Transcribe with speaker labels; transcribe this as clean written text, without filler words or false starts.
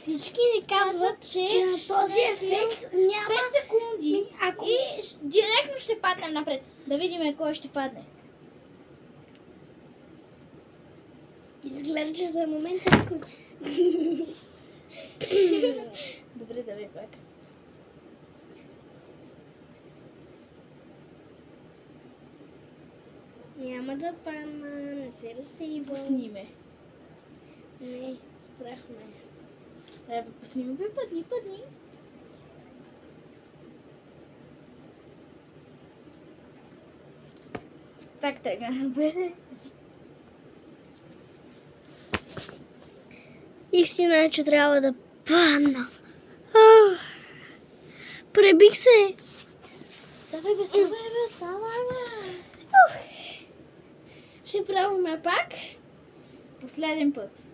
Speaker 1: Всички ни казват, че
Speaker 2: на този ефект няма
Speaker 1: 5 секунди и директно ще паднем напред. Да видим кой ще падне.
Speaker 2: Изглежда, че за момента някой...
Speaker 1: Добре, да ви пак.
Speaker 2: Няма да падна, не се разсейва.
Speaker 1: Пусни ме.
Speaker 2: Не, страх ме.
Speaker 1: Пусни ме, падни. Така, бъде.
Speaker 2: Истина е, че трябва да падна. Пребих се.
Speaker 1: Ставай бе.
Speaker 2: Ще пробваме пак.
Speaker 1: Последен път.